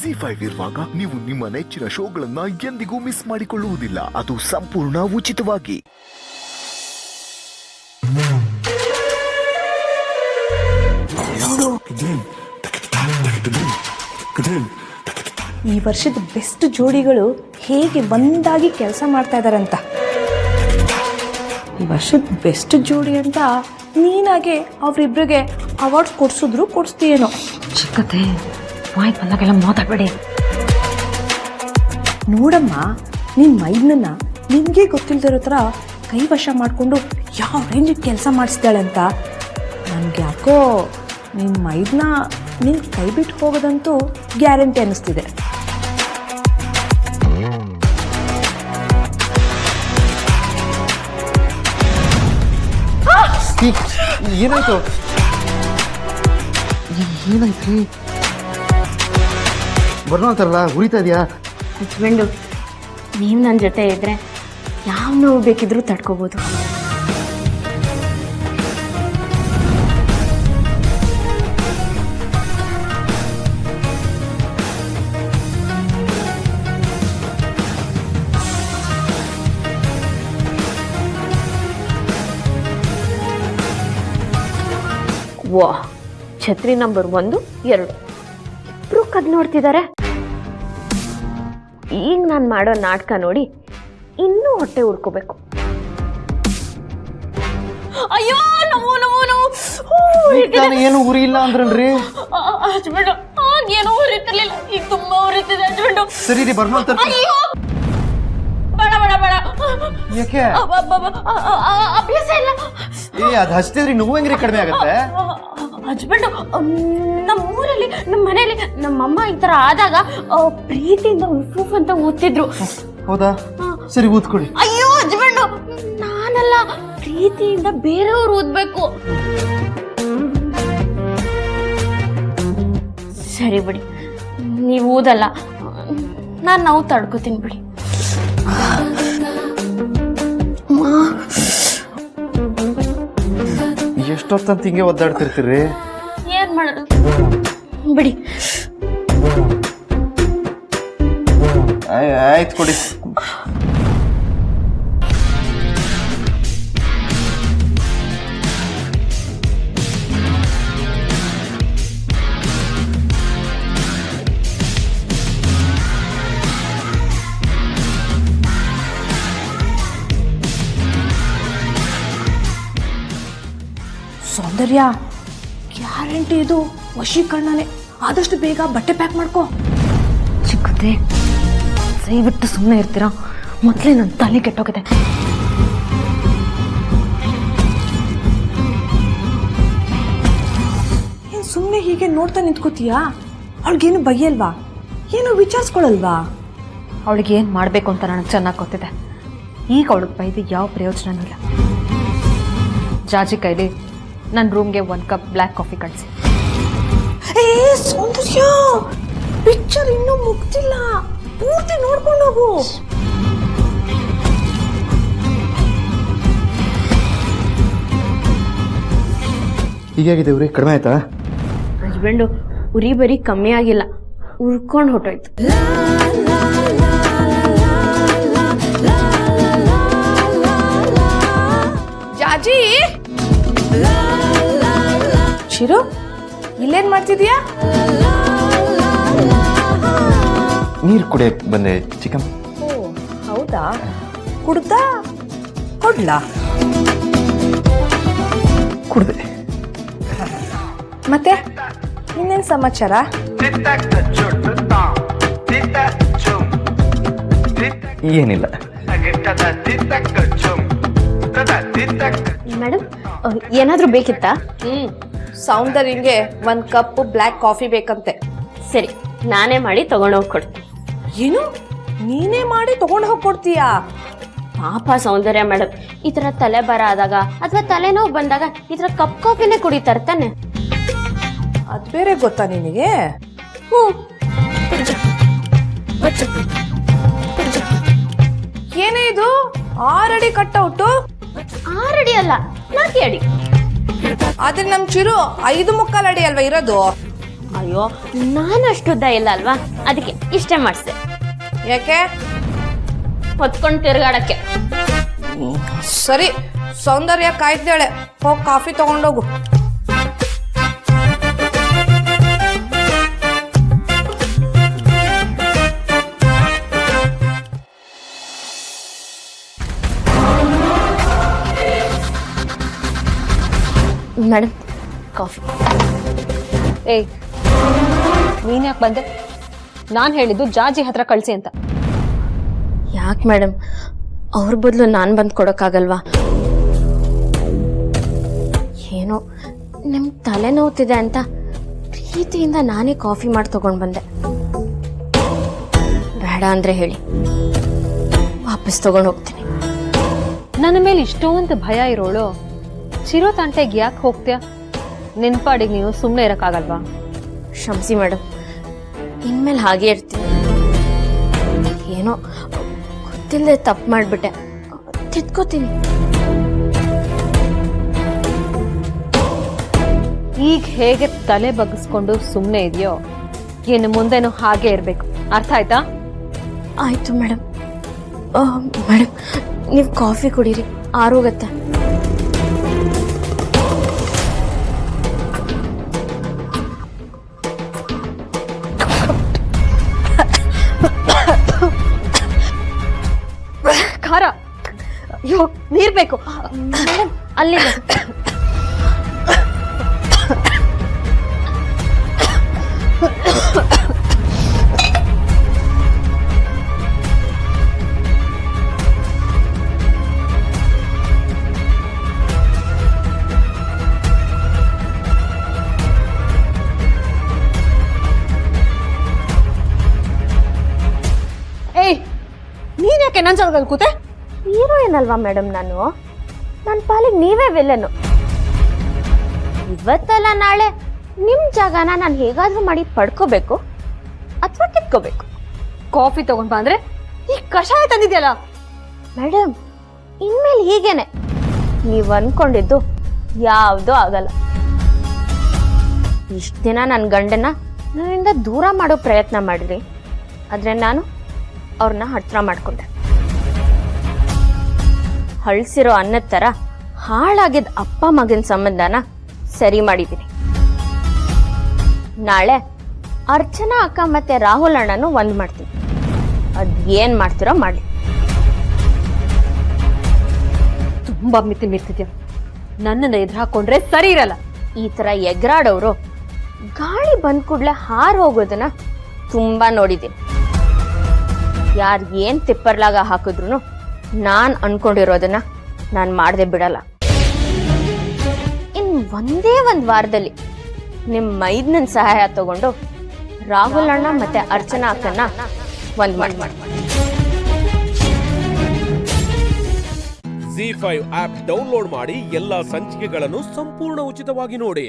ZEE5 ಇರುವಾಗ ನೀವು ನಿಮ್ಮ ನೆಚ್ಚಿನ ಶೋಗಳನ್ನ ಎಂದಿಗೂ ಮಿಸ್ ಮಾಡಿಕೊಳ್ಳುವುದಿಲ್ಲ. ಅದು ಸಂಪೂರ್ಣ ಉಚಿತವಾಗಿ. ಈ ವರ್ಷದ ಬೆಸ್ಟ್ ಜೋಡಿಗಳು ಹೇಗೆ ಒಂದಾಗಿ ಕೆಲಸ ಮಾಡ್ತಾ ಇದಾರಂತ. ಈ ವರ್ಷದ ಬೆಸ್ಟ್ ಜೋಡಿ ಅಂತ ನೀನಾಗೆ ಅವ್ರಿಬ್ರಿಗೆ ಅವಾರ್ಡ್ಸ್ ಕೊಡಿಸ್ತೀಯೇನೋ. ಚಿಕ್ಕತೆ ವಾಯ್ ಬಂದಾಗೆಲ್ಲ ಮಾತಾಡಬೇಡಿ. ನೋಡಮ್ಮ, ನಿನ್ ಮೈದನ್ನ ನಿನ್ಗೆ ಗೊತ್ತಿಲ್ದಿರೋ ಥರ ಕೈವಶ ಮಾಡಿಕೊಂಡು ಯಾವ ರೇಂಜಿಗೆ ಕೆಲಸ ಮಾಡಿಸ್ತಾಳೆ ಅಂತ. ನನ್ಗೆ ಯಾಕೋ ನಿನ್ನ ಮೈದನ್ನ ನಿನ್ ಕೈ ಬಿಟ್ಟು ಹೋಗೋದಂತೂ ಗ್ಯಾರಂಟಿ ಅನ್ನಿಸ್ತಿದೆ. ಏನಾಯ್ತು? ಏನಾಯ್ತ್ರಿ? ಬರ್ನೋ ಅಂತಾರಲ್ಲ, ಉರಿತಾ ಇದೆಯಾ? ಹಸ್ಬೆಂಡು, ನೀವು ನನ್ನ ಜೊತೆ ಇದ್ರೆ ಯಾವ ನೋವು ಬೇಕಿದ್ರೂ ತಡ್ಕೋಬೋದು. ವಾ, ಛತ್ರಿ ನಂಬರ್ 1, 2 ಇಬ್ರು ಕದ್ ನೋಡ್ತಿದ್ದಾರೆ. ಈಗ ನಾನು ಮಾಡೋ ನಾಟಕ ನೋಡಿ ಇನ್ನೂ ಹೊಟ್ಟೆ ಉರ್ಕೋಬೇಕು. ಅಯ್ಯೋ, ನೋವು ನೋವು ನೋವು. ಏನು ಉರಿ ಇಲ್ಲ ಅಂದ್ರಲ್ರಿ? ಹಸ್ಬೆಂಡ್, ಆಗೇನೋ ಉರಿತಿರ್ಲಿಲ್ಲ, ಈಗ ತುಂಬಾ ಉರಿತಿದೆ ಹಸ್ಬೆಂಡ್. ಸರಿ ರೀ, ಬರ್ನೋ ಅಂತ. ಅಯ್ಯೋ, ಬೇಡ ಬೇಡ ಬೇಡ. ಯಾಕೆ? ಅಭ್ಯಾಸ ಇಲ್ಲ. ಅದು ಹಚ್ತಿದ್ರಿ ನೋವು ಹೆಂಗ್ರಿ ಕಡಿಮೆ ಆಗತ್ತೆ? ಹಸ್ಬೆಂಡ್, ನಮ್ಮೂರಲ್ಲಿ ನಮ್ಮ ಮನೇಲಿ ನಮ್ಮಮ್ಮ ಈ ತರ ಆದಾಗ ಪ್ರೀತಿಯಿಂದ ಉಫ್ ಅಂತ ಊದ್ತಿದ್ರು. ಹೌದಾ? ಸರಿ, ಊದ್ಕೊಡಿ. ಅಯ್ಯೋ ಹಸ್ಬೆಂಡ್, ನಾನಲ್ಲ, ಪ್ರೀತಿಯಿಂದ ಬೇರೆಯವ್ರು ಊದ್ಬೇಕು. ಸರಿ ಬಿಡಿ, ನೀವು ಊದಲ್ಲ, ನಾವು ತಡ್ಕೋತೀನಿ ಬಿಡಿ. ಎಷ್ಟೊತ್ತಂತ ಹಿಂಗೆ ಒದ್ದಾಡ್ತಿರ್ತೀರಿ? ಏನ್ ಮಾಡೋದು ಬಿಡಿ. ಆಯ್ತು, ಕೊಡಿ. ಸೌಂದರ್ಯ, ಗ್ಯಾರಂಟಿ ಇದು ವಶೀಕರಣನೇ. ಆದಷ್ಟು ಬೇಗ ಬಟ್ಟೆ ಪ್ಯಾಕ್ ಮಾಡ್ಕೋ. ಚಿಕ್ಕತೆ, ದಯವಿಟ್ಟು ಸುಮ್ಮನೆ ಇರ್ತೀರಾ? ಮೊದಲೇ ನನ್ನ ತಲೆ ಕೆಟ್ಟೋಗಿದೆ. ಏನ್ ಸುಮ್ಮನೆ ಹೀಗೆ ನೋಡ್ತಾ ನಿಂತ್ಕೋತೀಯಾ? ಅವಳಿಗೇನು ಬೈಯಲ್ವಾ? ಏನು ವಿಚಾರಿಸ್ಕೊಳಲ್ವಾ? ಅವಳಿಗೆ ಏನು ಮಾಡಬೇಕು ಅಂತ ನನಗೆ ಚೆನ್ನಾಗಿ ಗೊತ್ತಿದೆ. ಈಗ ಅವಳಿಗೆ ಬೈದು ಯಾವ ಪ್ರಯೋಜನನೂ ಇಲ್ಲ. ಜಾಜಿ ಕೈಲಿ ನನ್ನ ರೂಮ್ಗೆ 1 ಕಪ್ ಬ್ಲ್ಯಾಕ್ ಕಾಫಿ ಕಳಿಸಿ. ಏ ಸೌಂದರ್ಯ, ಪಿಕ್ಚರ್ ಇನ್ನೂ ಮುಗ್ದಿಲ್ಲ, ಪೂರ್ತಿ ನೋಡ್ಕೊಂಡು ಹೋಗು. ಹೀಗಾಗಿದೆ ಉರಿ? ಕಡಿಮೆ ಆಯ್ತಾ? ಹಸ್ಬೆಂಡು, ಉರಿ ಬರೀ ಕಮ್ಮಿ ಆಗಿಲ್ಲ, ಉರ್ಕೊಂಡು ಹೊಟ್ಟೋಯ್ತು. ಜಾಜಿ, ಶಿರು, ಇಲ್ಲೇನ್ ಮಾಡ್ತಿದ್ಯಾ? ನೀರು ಕುಡಿಯಕ್ ಬಂದೆ ಚಿಕನ್. ಓ ಹೌದಾ? ಕುಡ್ದಾ? ಕೊಡ್ಲಾ? ಕುಡ್ದೆ. ಮತ್ತೆ ಇನ್ನೇನ್ ಸಮಾಚಾರ? ಏನಿಲ್ಲ. ಮೇಡಮ್, ಏನಾದರೂ ಬೇಕಿತ್ತಾ? ಸೌಂದರ್ಯಂಗೆ 1 ಕಪ್ ಬ್ಲ್ಯಾಕ್ ಕಾಫಿ ಬೇಕಂತೆ. ಸರಿ, ನಾನೇ ಮಾಡಿ ತಗೊಂಡೋಗಿ ಕೊಡ್ತೀನಿ. ಏನು, ನೀನೇ ಮಾಡಿ ತಗೊಂಡು ಹೋಗಿ ಕೊಡ್ತೀಯಾ? ಪಾಪ ಸೌಂದರ್ಯ ಮೇಡಮ್, ಈ ಥರ ತಲೆ ಬರ ಆದಾಗ ಅಥವಾ ತಲೆನೋವು ಬಂದಾಗ ಈ ಥರ ಕಪ್ ಕಾಫಿನೇ ಕುಡಿತಾರೆ ತಾನೆ. ಅದ್ ಬೇರೆ ಗೊತ್ತಾ ನಿನಗೆ? ಏನೇ ಇದು 6 ಅಡಿ ಕಟ್ಔಟು? 6 ಅಡಿ ಅಲ್ಲ, 4 ಅಡಿ. ಆದ್ರೆ ನಮ್ ಚಿರು 5 ಮುಕ್ಕಾಲು ಅಡಿ ಅಲ್ವಾ ಇರೋದು? ಅಯ್ಯೋ ನಾನು ಅಷ್ಟುದ್ದ ಇಲ್ಲ ಅಲ್ವಾ, ಅದಕ್ಕೆ ಇಷ್ಟೇ ಮಾಡಿಸ್ದೆ. ಯಾಕೆ? ಹೊತ್ಕೊಂಡು ತಿರ್ಗಾಡಕ್ಕೆ. ಸರಿ, ಸೌಂದರ್ಯ ಕಾಯ್ತಾಳೆ, ಹೋಗಿ ಕಾಫಿ ತಗೊಂಡೋಗು. Madam coffee. ಏಯ್, ನೀನ್ ಯಾಕೆ ಬಂದೆ? ನಾನು ಹೇಳಿದ್ದು ಜಾಜಿ ಹತ್ರ ಕಳಿಸಿ ಅಂತ. ಯಾಕೆ ಮೇಡಮ್, ಅವ್ರ ಬದಲು ನಾನು ಬಂದು ಕೊಡೋಕ್ಕಾಗಲ್ವಾ? ಏನೋ ನಿಮ್ಗೆ ತಲೆನೋವ್ತಿದೆ ಅಂತ ಪ್ರೀತಿಯಿಂದ ನಾನೇ ಕಾಫಿ ಮಾಡಿ ತಗೊಂಡು ಬಂದೆ. ಬೇಡ ಅಂದರೆ ಹೇಳಿ, ವಾಪಸ್ ತಗೊಂಡು ಹೋಗ್ತೀನಿ. ನನ್ನ ಮೇಲೆ ಇಷ್ಟೊಂದು ಭಯ ಇರೋಳು ಚಿರೋ ತಂಟೆಗೆ ಯಾಕೆ ಹೋಗ್ತೀಯ? ನಿನ್ ಪಾಡಿಗೆ ನೀನು ಸುಮ್ಮನೆ ಇರೋಕ್ಕಾಗಲ್ವಾ? ಕ್ಷಮಿಸಿ ಮೇಡಮ್, ಇನ್ಮೇಲೆ ಹಾಗೆ ಇರ್ತೀನಿ. ಏನೋ ಗೊತ್ತಿಲ್ಲದೆ ತಪ್ಪು ಮಾಡಿಬಿಟ್ಟೆ, ತಿದ್ಕೋತೀನಿ. ಈಗ ಹೇಗೆ ತಲೆ ಬಗ್ಗಿಸ್ಕೊಂಡು ಸುಮ್ಮನೆ ಇದೆಯೋ ಇನ್ನು ಮುಂದೆನೂ ಹಾಗೆ ಇರಬೇಕು, ಅರ್ಥ ಆಯ್ತಾ? ಆಯಿತು ಮೇಡಮ್. ಮೇಡಮ್, ನೀವು ಕಾಫಿ ಕುಡೀರಿ, ಆರೋಗತ್ತೆ. ಖಾರ, ಅಯ್ಯೋ ನೀರ್ ಬೇಕು. ಅಲ್ಲಿ ಏಯ್, ನೀನ್ ಯಾಕೆ ನನ್ನ ಜಾಗದಲ್ಲಿ ಕೂತೆ? ಹೀರೋಯಿನ್ ಅಲ್ವಾ ಮೇಡಮ್ ನಾನು? ನನ್ನ ಪಾಲಿಗೆ ನೀವೇ ವಿಲ್ಲನು. ಇವತ್ತಲ್ಲ ನಾಳೆ ನಿಮ್ಮ ಜಾಗನ ನಾನು ಹೇಗಾದ್ರೂ ಮಾಡಿ ಪಡ್ಕೋಬೇಕು ಅಥವಾ ಕಿತ್ಕೋಬೇಕು. ಕಾಫಿ ತಗೊಂಡ್ ಬಾ ಅಂದ್ರೆ ಈ ಕಷಾಯ ತಂದಿದ್ಯಲ್ಲ ಮೇಡಮ್, ಇನ್ಮೇಲೆ ಹೀಗೇನೆ. ನೀವು ಅನ್ಕೊಂಡಿದ್ದು ಯಾವುದೂ ಆಗಲ್ಲ. ಇಷ್ಟು ದಿನ ನನ್ನ ಗಂಡನ ನನ್ನಿಂದ ದೂರ ಮಾಡೋ ಪ್ರಯತ್ನ ಮಾಡಿದ್ರಿ, ಆದರೆ ನಾನು ಅವ್ರನ್ನ ಹತ್ರ ಮಾಡ್ಕೊಂಡೆ. ಹಳ್ಸಿರೋ ಅನ್ನದ ಥರ ಹಾಳಾಗಿದ್ದ ಅಪ್ಪ ಮಗನ ಸಂಬಂಧನ ಸರಿ ಮಾಡಿದ್ದೀನಿ. ನಾಳೆ ಅರ್ಚನಾ ಅಕ್ಕ ಮತ್ತೆ ರಾಹುಲ್ ಅಣ್ಣನು ಒಂದ್ ಮಾಡ್ತೀನಿ. ಅದೇನ್ ಮಾಡ್ತಿರೋ ಮಾಡಿ. ತುಂಬಾ ಮಿತಿ ಮೀರ್ತಿದ್ಯ. ನನ್ನನ್ನ ಎದುರು ಹಾಕೊಂಡ್ರೆ ಸರಿ ಇರಲ್ಲ. ಈ ತರ ಎಗರಾಡೋರು ಗಾಳಿ ಬಂದ್ ಕೂಡ್ಲೆ ಹಾರ್ ಹೋಗೋದನ್ನ ತುಂಬಾ ನೋಡಿದ್ದೀನಿ. ಯಾರು ಏನ್ ತಿಪ್ಪರ್ಲಾಗ ಹಾಕಿದ್ರು ನಾನ್ ಅನ್ಕೊಂಡಿರೋದನ್ನ ನಾನ್ ಮಾಡದೆ ಬಿಡಲ್ಲ. ಇನ್ ಒಂದೇ ಒಂದ್ ವಾರದಲ್ಲಿ ನಿಮ್ ಮೈದ್ನನ್ ಸಹಾಯ ತಗೊಂಡು ರಾಹುಲ್ ಅಣ್ಣ ಮತ್ತೆ ಅರ್ಚನಾ ಅಕ್ಕನ್ನ ಒಂದ್ ಮಾಡಿ. ZEE5 ಆಪ್ ಡೌನ್ಲೋಡ್ ಮಾಡಿ ಎಲ್ಲಾ ಸಂಚಿಕೆಗಳನ್ನು ಸಂಪೂರ್ಣ ಉಚಿತವಾಗಿ ನೋಡಿ.